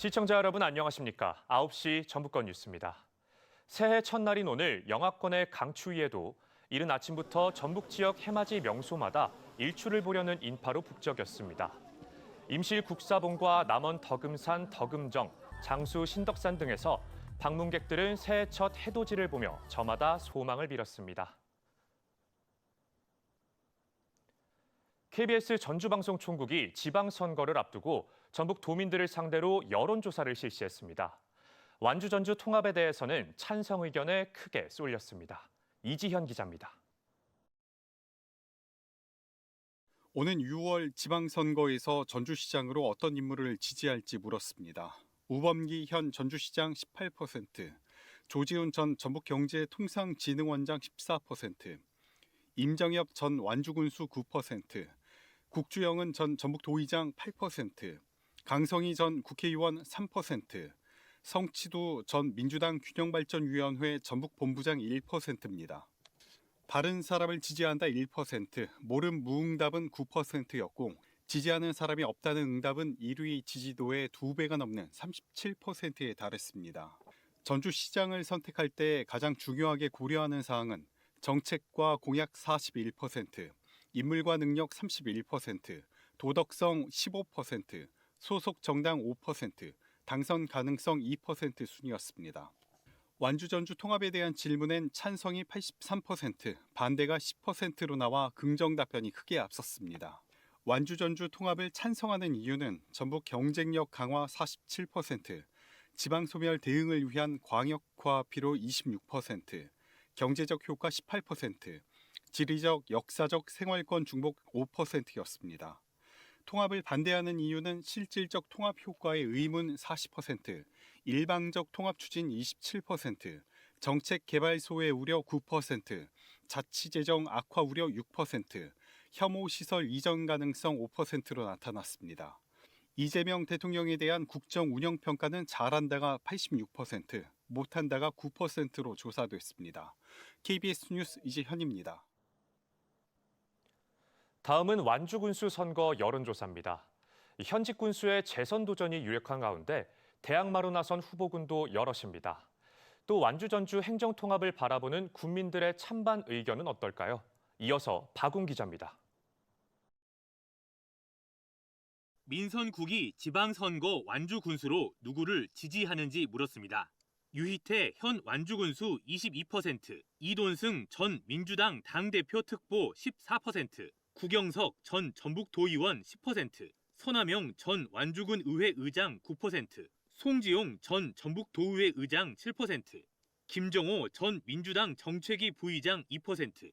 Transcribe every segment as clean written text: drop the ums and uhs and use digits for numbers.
시청자 여러분 안녕하십니까? 9시 전북권 뉴스입니다. 새해 첫날인 오늘 영하권의 강추위에도 이른 아침부터 전북 지역 해맞이 명소마다 일출을 보려는 인파로 북적였습니다. 임실 국사봉과 남원 덕음산 덕음정, 장수 신덕산 등에서 방문객들은 새해 첫 해돋이를 보며 저마다 소망을 빌었습니다. KBS 전주방송총국이 지방선거를 앞두고 전북 도민들을 상대로 여론조사를 실시했습니다. 완주 전주 통합에 대해서는 찬성 의견에 크게 쏠렸습니다. 이지현 기자입니다. 오는 6월 지방선거에서 전주시장으로 어떤 인물을 지지할지 물었습니다. 우범기 현 전주시장 18%, 조지훈 전 전북경제통상진흥원장 14%, 임정엽 전 완주군수 9%, 국주영은 전 전북도의장 8%, 강성희 전 국회의원 3%, 성치도 전 민주당 균형발전위원회 전북본부장 1%입니다. 다른 사람을 지지한다 1%, 모름 무응답은 9%였고 지지하는 사람이 없다는 응답은 1위 지지도의 2배가 넘는 37%에 달했습니다. 전주시장을 선택할 때 가장 중요하게 고려하는 사항은 정책과 공약 41%, 인물과 능력 31%, 도덕성 15%, 소속 정당 5%, 당선 가능성 2% 순이었습니다. 완주 전주 통합에 대한 질문엔 찬성이 83%, 반대가 10%로 나와 긍정 답변이 크게 앞섰습니다. 완주 전주 통합을 찬성하는 이유는 전북 경쟁력 강화 47%, 지방 소멸 대응을 위한 광역화 비로 26%, 경제적 효과 18%, 지리적 역사적 생활권 중복 5%였습니다. 통합을 반대하는 이유는 실질적 통합 효과의 의문 40%, 일방적 통합 추진 27%, 정책 개발 소외 우려 9%, 자치재정 악화 우려 6%, 혐오 시설 이전 가능성 5%로 나타났습니다. 이재명 대통령에 대한 국정 운영 평가는 잘한다가 86%, 못한다가 9%로 조사됐습니다. KBS 뉴스 이재현입니다. 다음은 완주 군수 선거 여론조사입니다. 현직 군수의 재선 도전이 유력한 가운데 대항마로 나선 후보군도 여럿입니다. 또 완주 전주 행정통합을 바라보는 국민들의 찬반 의견은 어떨까요? 이어서 박웅 기자입니다. 민선국이 지방선거 완주 군수로 누구를 지지하는지 물었습니다. 유희태 현 완주 군수 22%, 이돈승 전 민주당 당대표 특보 14%, 구경석 전 전북도의원 10%, 서남영 전 완주군 의회 의장 9%, 송지용 전 전북도의회 의장 7%, 김정호 전 민주당 정책위 부의장 2%,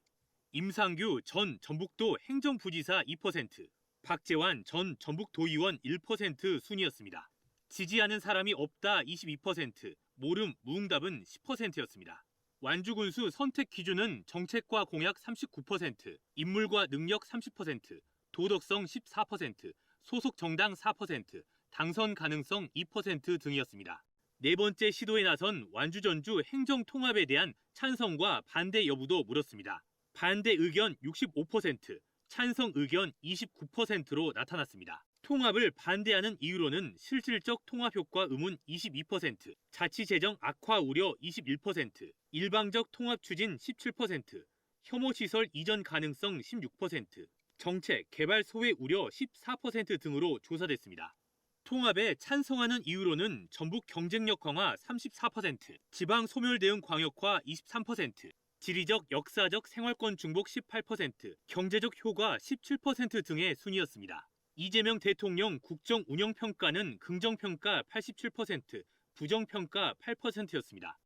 임상규 전 전북도 행정부지사 2%, 박재환 전 전북도의원 1% 순이었습니다. 지지하는 사람이 없다 22%, 모름 무응답은 10%였습니다. 완주군수 선택 기준은 정책과 공약 39%, 인물과 능력 30%, 도덕성 14%, 소속 정당 4%, 당선 가능성 2% 등이었습니다. 네 번째 시도에 나선 완주 전주 행정 통합에 대한 찬성과 반대 여부도 물었습니다. 반대 의견 65%, 찬성 의견 29%로 나타났습니다. 통합을 반대하는 이유로는 실질적 통합 효과 의문 22%, 자치재정 악화 우려 21%, 일방적 통합 추진 17%, 혐오 시설 이전 가능성 16%, 정책 개발 소외 우려 14% 등으로 조사됐습니다. 통합에 찬성하는 이유로는 전북 경쟁력 강화 34%, 지방 소멸 대응 광역화 23%, 지리적 역사적 생활권 중복 18%, 경제적 효과 17% 등의 순이었습니다. 이재명 대통령 국정 운영 평가는 긍정평가 87%, 부정평가 8%였습니다.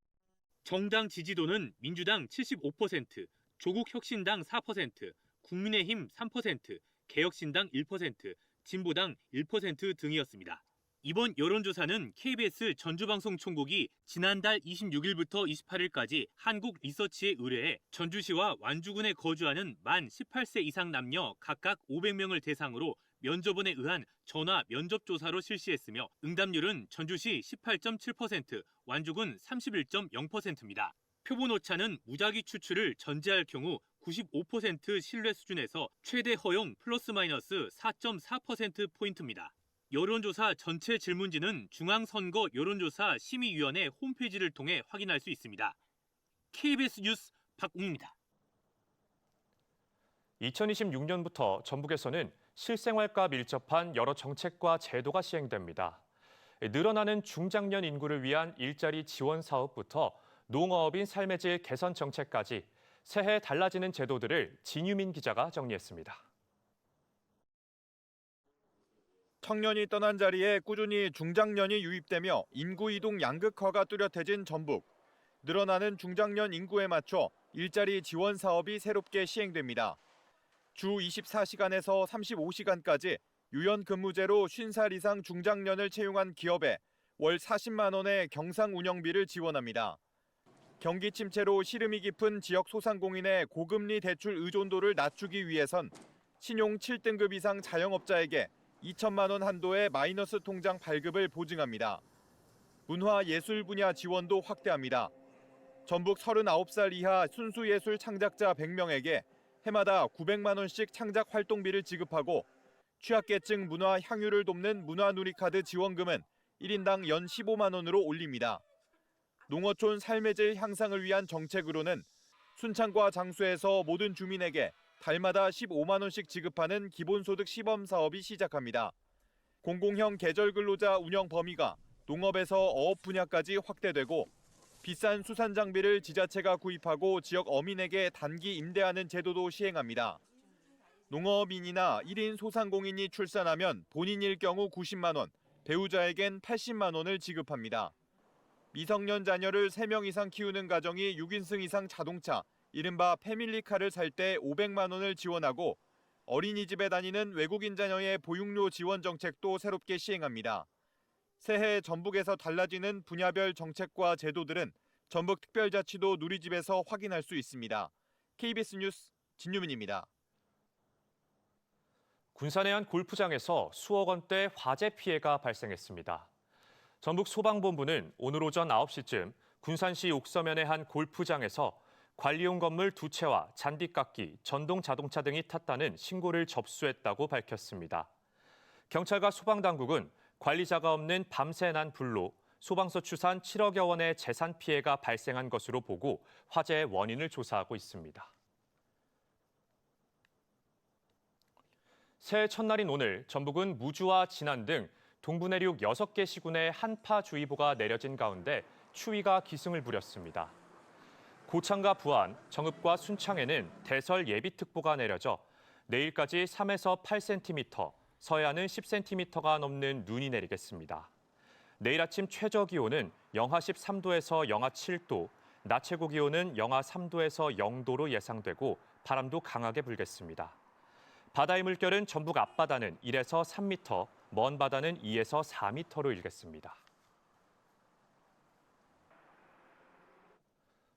정당 지지도는 민주당 75%, 조국혁신당 4%, 국민의힘 3%, 개혁신당 1%, 진보당 1% 등이었습니다. 이번 여론조사는 KBS 전주방송총국이 지난달 26일부터 28일까지 한국리서치에 의뢰해 전주시와 완주군에 거주하는 만 18세 이상 남녀 각각 500명을 대상으로 면접원에 의한 전화 면접조사로 실시했으며 응답률은 전주시 18.7%, 완주군 31.0%입니다. 표본 오차는 무작위 추출을 전제할 경우 95% 신뢰 수준에서 최대 허용 플러스 마이너스 4.4%포인트입니다. 여론조사 전체 질문지는 중앙선거 여론조사 심의위원회 홈페이지를 통해 확인할 수 있습니다. KBS 뉴스 박웅입니다. 2026년부터 전북에서는 실생활과 밀접한 여러 정책과 제도가 시행됩니다. 늘어나는 중장년 인구를 위한 일자리 지원 사업부터 농어업인 삶의 질 개선 정책까지 새해 달라지는 제도들을 진유민 기자가 정리했습니다. 청년이 떠난 자리에 꾸준히 중장년이 유입되며 인구 이동 양극화가 뚜렷해진 전북. 늘어나는 중장년 인구에 맞춰 일자리 지원 사업이 새롭게 시행됩니다. 주 24시간에서 35시간까지 유연 근무제로 50살 이상 중장년을 채용한 기업에 월 40만 원의 경상 운영비를 지원합니다. 경기 침체로 시름이 깊은 지역 소상공인의 고금리 대출 의존도를 낮추기 위해선 신용 7등급 이상 자영업자에게 2천만 원 한도의 마이너스 통장 발급을 보증합니다. 문화 예술 분야 지원도 확대합니다. 전북 39살 이하 순수예술 창작자 100명에게 해마다 900만 원씩 창작 활동비를 지급하고 취약계층 문화 향유를 돕는 문화누리카드 지원금은 1인당 연 15만 원으로 올립니다. 농어촌 삶의 질 향상을 위한 정책으로는 순창과 장수에서 모든 주민에게 달마다 15만 원씩 지급하는 기본소득 시범 사업이 시작합니다. 공공형 계절 근로자 운영 범위가 농업에서 어업 분야까지 확대되고 비싼 수산 장비를 지자체가 구입하고 지역 어민에게 단기 임대하는 제도도 시행합니다. 농어업인이나 1인 소상공인이 출산하면 본인일 경우 90만 원, 배우자에겐 80만 원을 지급합니다. 미성년 자녀를 3명 이상 키우는 가정이 6인승 이상 자동차, 이른바 패밀리카를 살 때 500만 원을 지원하고 어린이집에 다니는 외국인 자녀의 보육료 지원 정책도 새롭게 시행합니다. 새해 전북에서 달라지는 분야별 정책과 제도들은 전북특별자치도 누리집에서 확인할 수 있습니다. KBS 뉴스 진유민입니다. 군산의 한 골프장에서 수억 원대 화재 피해가 발생했습니다. 전북 소방본부는 오늘 오전 9시쯤 군산시 옥서면의 한 골프장에서 관리용 건물 2채와 잔디깎기, 전동 자동차 등이 탔다는 신고를 접수했다고 밝혔습니다. 경찰과 소방당국은 관리자가 없는 밤새 난 불로 소방서 추산 7억여 원의 재산 피해가 발생한 것으로 보고 화재의 원인을 조사하고 있습니다. 새해 첫날인 오늘 전북은 무주와 진안 등 동부 내륙 6개 시군에 한파주의보가 내려진 가운데 추위가 기승을 부렸습니다. 고창과 부안, 정읍과 순창에는 대설 예비특보가 내려져 내일까지 3에서 8cm, 서해안은 10cm가 넘는 눈이 내리겠습니다. 내일 아침 최저 기온은 영하 13도에서 영하 7도, 낮 최고 기온은 영하 3도에서 0도로 예상되고 바람도 강하게 불겠습니다. 바다의 물결은 전북 앞바다는 1에서 3m, 먼 바다는 2에서 4m로 일겠습니다.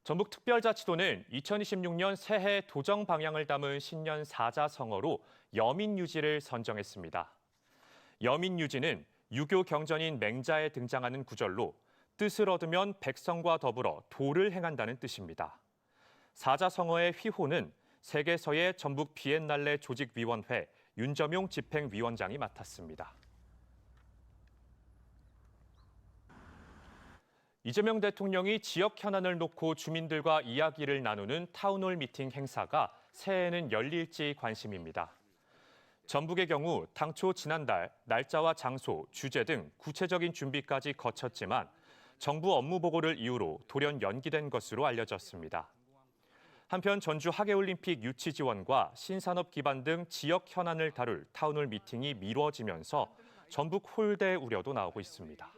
전북특별자치도는 2026년 새해 도정 방향을 담은 신년 사자성어로 여민유지를 선정했습니다. 여민유지는 유교 경전인 맹자에 등장하는 구절로 뜻을 얻으면 백성과 더불어 도를 행한다는 뜻입니다. 사자성어의 휘호는 세계서예 전북 비엔날레 조직위원회 윤점용 집행위원장이 맡았습니다. 이재명 대통령이 지역 현안을 놓고 주민들과 이야기를 나누는 타운홀 미팅 행사가 새해에는 열릴지 관심입니다. 전북의 경우 당초 지난달 날짜와 장소, 주제 등 구체적인 준비까지 거쳤지만 정부 업무 보고를 이유로 돌연 연기된 것으로 알려졌습니다. 한편 전주 하계올림픽 유치 지원과 신산업 기반 등 지역 현안을 다룰 타운홀 미팅이 미뤄지면서 전북 홀대 우려도 나오고 있습니다.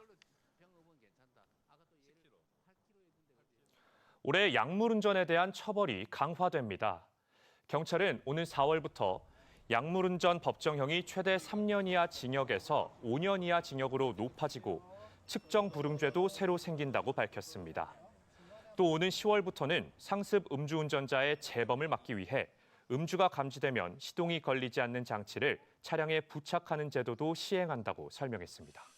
올해 약물운전에 대한 처벌이 강화됩니다. 경찰은 오는 4월부터 약물운전 법정형이 최대 3년 이하 징역에서 5년 이하 징역으로 높아지고 측정불응죄도 새로 생긴다고 밝혔습니다. 또 오는 10월부터는 상습 음주운전자의 재범을 막기 위해 음주가 감지되면 시동이 걸리지 않는 장치를 차량에 부착하는 제도도 시행한다고 설명했습니다.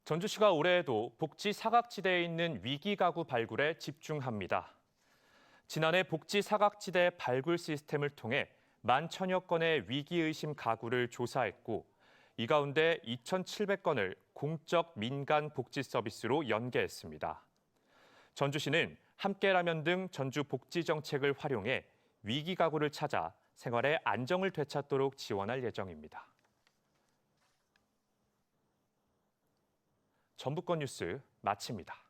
전주시가 올해에도 복지 사각지대에 있는 위기 가구 발굴에 집중합니다. 지난해 복지 사각지대 발굴 시스템을 통해 11,000여 건의 위기의심 가구를 조사했고 이 가운데 2,700건을 공적 민간 복지 서비스로 연계했습니다. 전주시는 함께라면 등 전주 복지 정책을 활용해 위기 가구를 찾아 생활의 안정을 되찾도록 지원할 예정입니다. 전북권 뉴스 마칩니다.